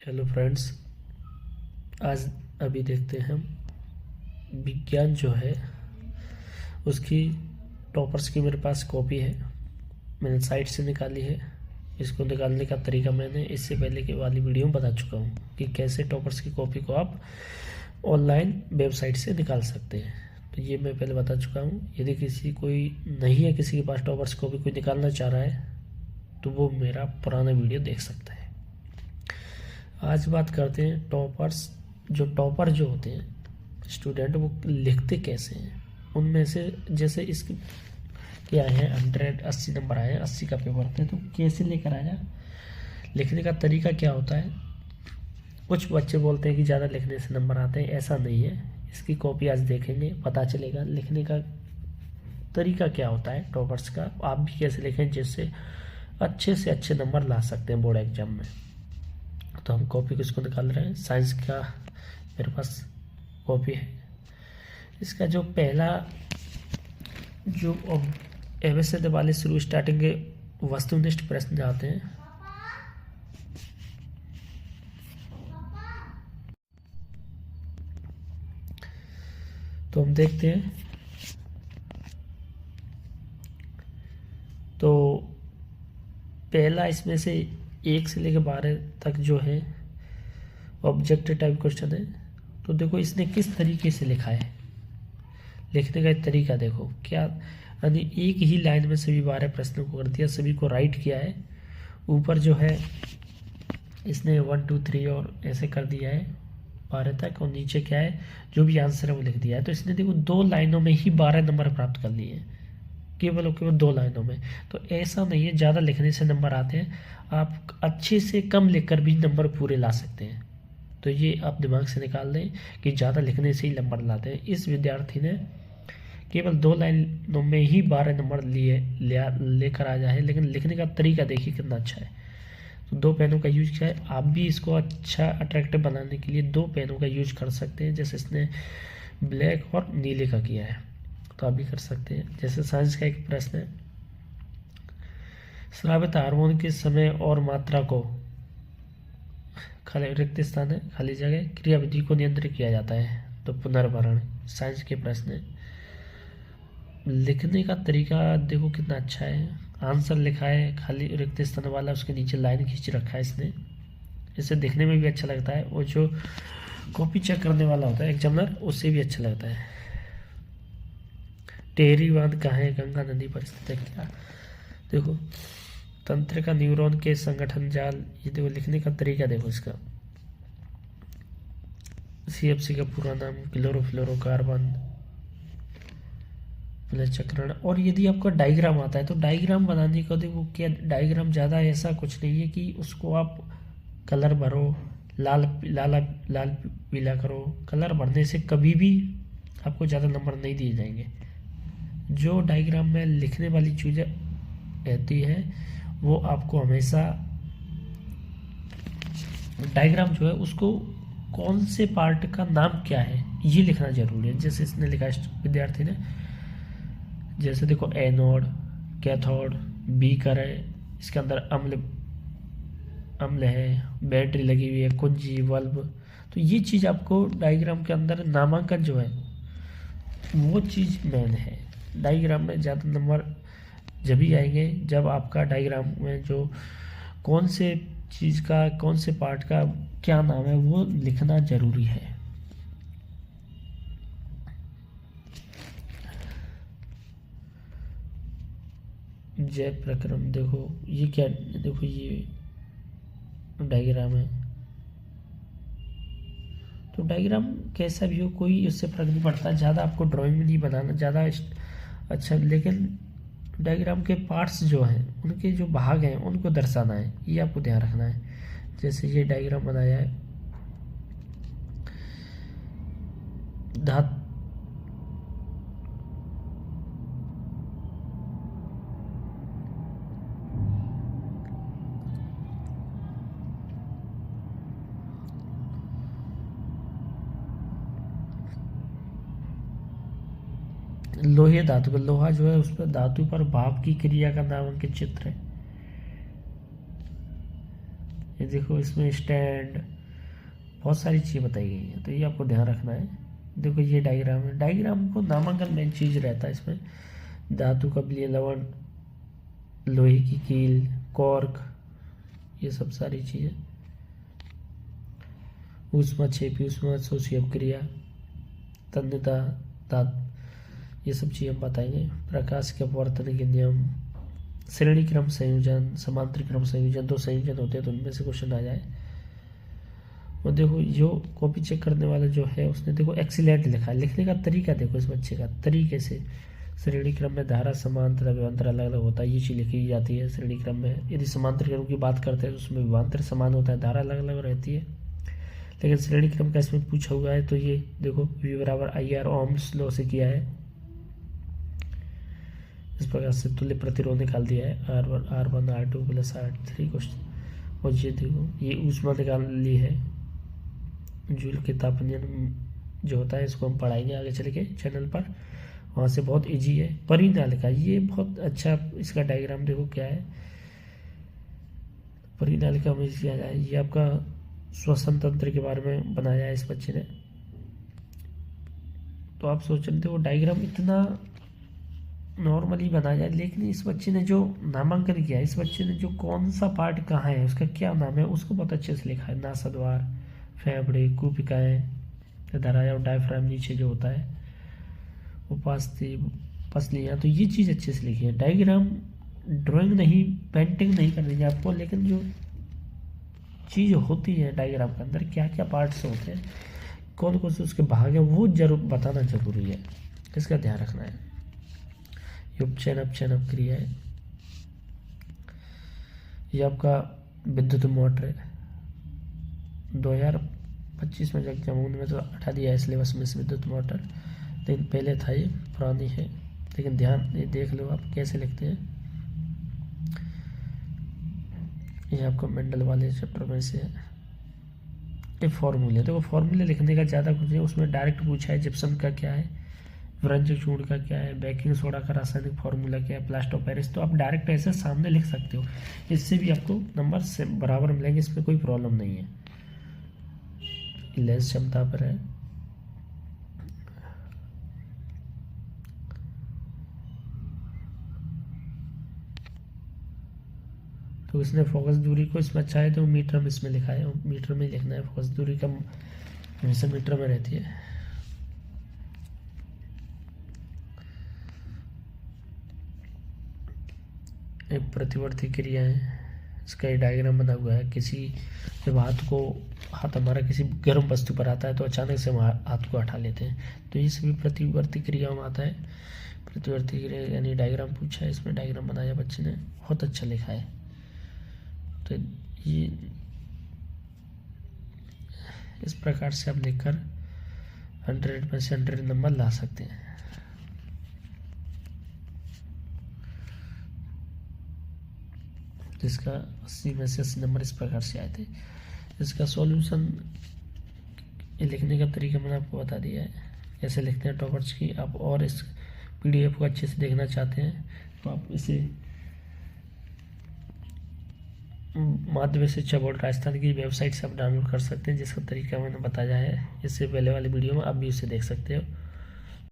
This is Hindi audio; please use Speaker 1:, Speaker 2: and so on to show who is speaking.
Speaker 1: Hello friends. आज अभी देखते हैं हम विज्ञान जो है उसकी टॉपर्स की मेरे पास कॉपी है। मैंने साइट से निकाली है। इसको निकालने का तरीका मैंने इससे पहले की वाली वीडियो में बता चुका हूँ कि कैसे टॉपर्स की कॉपी को आप ऑनलाइन वेबसाइट से निकाल सकते हैं। तो ये मैं पहले बता चुका हूँ। यदि किसी के पास टॉपर्स कॉपी कोई निकालना चाह रहा है तो वो मेरा पुराना वीडियो देख सकता है। आज बात करते हैं टॉपर जो होते हैं स्टूडेंट, वो लिखते कैसे हैं। उनमें से जैसे इसके क्या है 180 नंबर आए, 80 का पेपर थे, तो कैसे लेकर आया, लिखने का तरीका क्या होता है। कुछ बच्चे बोलते हैं कि ज़्यादा लिखने से नंबर आते हैं, ऐसा नहीं है। इसकी कॉपी आज देखेंगे, पता चलेगा लिखने का तरीका क्या होता है टॉपर्स का। आप भी कैसे लिखें जिससे अच्छे से अच्छे नंबर ला सकते हैं बोर्ड एग्जाम में। तो हम कॉपी किसको निकाल रहे हैं, साइंस का मेरे पास कॉपी है। इसका जो पहला जो एमएसए वाले शुरू स्टार्टिंग के वस्तुनिष्ठ प्रश्न आते हैं, तो हम देखते हैं। तो पहला इसमें से 1 से लेकर 12 तक जो है ऑब्जेक्ट टाइप क्वेश्चन है। तो देखो इसने किस तरीके से लिखा है, लिखने का तरीका देखो क्या, यानी एक ही लाइन में सभी 12 प्रश्नों को कर दिया, सभी को राइट किया है। ऊपर जो है इसने 1 2 3 और ऐसे कर दिया है 12 तक, और नीचे क्या है जो भी आंसर है वो लिख दिया है। तो इसने देखो 2 लाइनों में ही 12 नंबर प्राप्त कर लिए हैं, केवल 2 लाइनों में। तो ऐसा नहीं है ज़्यादा लिखने से नंबर आते हैं, आप अच्छे से कम लिखकर भी नंबर पूरे ला सकते हैं। तो ये आप दिमाग से निकाल दें कि ज़्यादा लिखने से ही नंबर लाते हैं। इस विद्यार्थी ने केवल 2 लाइनों में ही 12 नंबर लेकर आया है, लेकिन लिखने का तरीका देखिए कितना अच्छा है। तो 2 पेनों का यूज किया है। आप भी इसको अच्छा अट्रैक्टिव बनाने के लिए 2 पेनों का यूज कर सकते हैं, जैसे इसने ब्लैक और नीले का किया है, तो आप भी कर सकते हैं। जैसे साइंस का एक प्रश्न है, स्रावित हार्मोन के समय और मात्रा को, खाली रिक्त स्थान है, खाली जगह, क्रियाविधि को नियंत्रित किया जाता है। तो पुनर्भरण साइंस के प्रश्न है। लिखने का तरीका देखो कितना अच्छा है, आंसर लिखा है खाली रिक्त स्थान वाला, उसके नीचे लाइन खींच रखा है इसने। इससे देखने में भी अच्छा लगता है, और जो कॉपी चेक करने वाला होता है एग्जामिनर, उससे भी अच्छा लगता है। टेहरी बांध कहाँ है, गंगा नदी पर स्थित है क्या। देखो तंत्र का न्यूरॉन के संगठन जाल, ये देखो लिखने का तरीका देखो इसका। सीएफसी का पूरा नाम क्लोरोफ्लोरोकार्बन चक्रण। और यदि आपका डायग्राम आता है तो डायग्राम बनाने का देखो क्या, डायग्राम ज़्यादा ऐसा कुछ नहीं है कि उसको आप कलर भरो, लाल पीला करो। कलर भरने से कभी भी आपको ज़्यादा नंबर नहीं दिए जाएंगे। जो डायग्राम में लिखने वाली चीज़ें रहती है वो आपको हमेशा, डायग्राम जो है उसको कौन से पार्ट का नाम क्या है ये लिखना जरूरी है। जैसे इसने लिखा विद्यार्थी ने, जैसे देखो एनोड, कैथोड, बीकर है, इसके अंदर अम्ल है, बैटरी लगी हुई है, कुंजी, बल्ब। तो ये चीज़ आपको डायग्राम के अंदर नामांकन जो है वो चीज़ मेन है। डायग्राम में ज़्यादा नंबर जब ही आएंगे जब आपका डायग्राम में जो कौन से चीज़ का, कौन से पार्ट का क्या नाम है वो लिखना जरूरी है। जय प्रक्रम, देखो ये क्या, देखो ये डायग्राम है। तो डायग्राम कैसा भी हो कोई उससे फर्क नहीं पड़ता, ज़्यादा आपको ड्राइंग में नहीं बनाना ज़्यादा अच्छा, लेकिन डायग्राम के पार्ट्स जो हैं उनके जो भाग हैं उनको दर्शाना है, ये आपको ध्यान रखना है। जैसे ये डायग्राम बनाया है, लोहे धातु का, लोहा जो है उस पर धातु पर भाप की क्रिया का नामांकित चित्र है। ये देखो इसमें स्टैंड, बहुत सारी चीज़ें बताई गई हैं, तो ये आपको ध्यान रखना है। देखो ये डायग्राम है, डायग्राम को नामांकन मेन चीज़ रहता है इसमें। धातु का विलयन लवण, लोहे की कील, कॉर्क, ये सब सारी चीज़ें। ऊष्मा छेपी, ऊष्मा शोषी अपक्रिया, तन्यता, ये सब चीज़ें हम बताएंगे। प्रकाश के अपवर्तन के नियम, श्रेणी क्रम संयोजन, समांतर क्रम संयोजन, 2 संयोजन होते हैं तो उनमें से क्वेश्चन आ जाए। और देखो जो कॉपी चेक करने वाला जो है उसने देखो एक्सीलेंट लिखा है। लिखने का तरीका देखो इस बच्चे का, तरीके से श्रेणी क्रम में धारा समांतर विभवांतर अलग अलग होता है, ये चीज़ लिखी जाती है श्रेणी क्रम में। यदि समांतर क्रम की बात करते हैं तो उसमें विभवांतर समान होता है, धारा अलग अलग रहती है। लेकिन श्रेणी क्रम का इसमें पूछा हुआ है तो ये देखो V बराबर IR ओम्स लॉ से किया है। इस प्रकार से तुल्य प्रतिरोध निकाल दिया है, R1 R2 plus R3 question. और ये देखो ये ऊष्मा निकाल ली है, जूल के तापमान जो होता है, इसको हम पढ़ाएंगे आगे चल के चैनल पर, वहाँ से बहुत इजी है। परिनालिका, ये बहुत अच्छा इसका डायग्राम देखो क्या है। परिनालिका में किया जाए, ये आपका श्वसन तंत्र के बारे में बनाया है इस बच्चे ने। तो आप सोच रहे थे वो डायग्राम इतना नॉर्मली बनाया है, लेकिन इस बच्चे ने जो नामांकन किया है, इस बच्चे ने जो कौन सा पार्ट कहाँ है, उसका क्या नाम है, उसको बहुत अच्छे से लिखा है। नासाद्वार, फेफड़े, कूपिकाएँ, धराया और डायफ्राम नीचे जो होता है, उपास्थि, पसलियाँ, तो ये चीज़ अच्छे से लिखी है। डायग्राम ड्राइंग नहीं, पेंटिंग नहीं करनी है आपको, लेकिन जो चीज़ होती है डायग्राम के अंदर, क्या क्या पार्ट्स होते हैं, कौन कौन से उसके भाग हैं, वो जरूर बताना जरूरी है, इसका ध्यान रखना है। उपचयन अपचयन अपक्रिया है, ये आपका विद्युत मोटर है। 2025 में जब जमून में तो हटा दिया है सिलेबस में से विद्युत मोटर, लेकिन पहले था, ये पुरानी है। लेकिन ध्यान ये देख लो आप कैसे लिखते हैं। ये आपको मेंडल वाले चैप्टर में से है। ये फॉर्मूले, देखो फॉर्मूले लिखने का ज़्यादा कुछ नहीं, उसमें डायरेक्ट पूछा है जिप्सम का क्या है, व्यंजक चूर्ण का क्या है, बेकिंग सोडा का रासायनिक फॉर्मूला क्या है, प्लास्टर ऑफ पेरिस, तो आप डायरेक्ट ऐसे सामने लिख सकते हो, इससे भी आपको नंबर से बराबर मिलेंगे, इसमें कोई प्रॉब्लम नहीं है। लेंस क्षमता पर है, तो इसने फोकस दूरी को इसमें अच्छा है तो मीटर में इसमें लिखा है, मीटर में लिखना है। फोकस दूरी का हमेशा मीटर में रहती है। एक प्रतिवर्ती क्रिया है, इसका ये डायग्राम बना हुआ है। किसी जब हाथ हमारा किसी गर्म वस्तु पर आता है तो अचानक से हम हाथ को हटा लेते हैं, तो ये सभी प्रतिवर्ती क्रियाओं में आता है। प्रतिवर्ती क्रिया यानी डायग्राम पूछा है, इसमें डायग्राम बनाया बच्चे ने, बहुत अच्छा लिखा है। तो ये इस प्रकार से आप लिखकर 100 में से 100 नंबर ला सकते हैं। जिसका 80 में से 80 नंबर इस प्रकार से आए थे। इसका सॉल्यूशन लिखने का तरीका मैंने आपको बता दिया है, कैसे लिखते हैं टॉपर्स की। आप और इस PDF को अच्छे से देखना चाहते हैं तो आप इसे माध्यमिक शिक्षा बोर्ड राजस्थान की वेबसाइट से आप डाउनलोड कर सकते हैं, जिसका तरीका मैंने बताया है इससे पहले वाले वीडियो में, आप भी उसे देख सकते हो।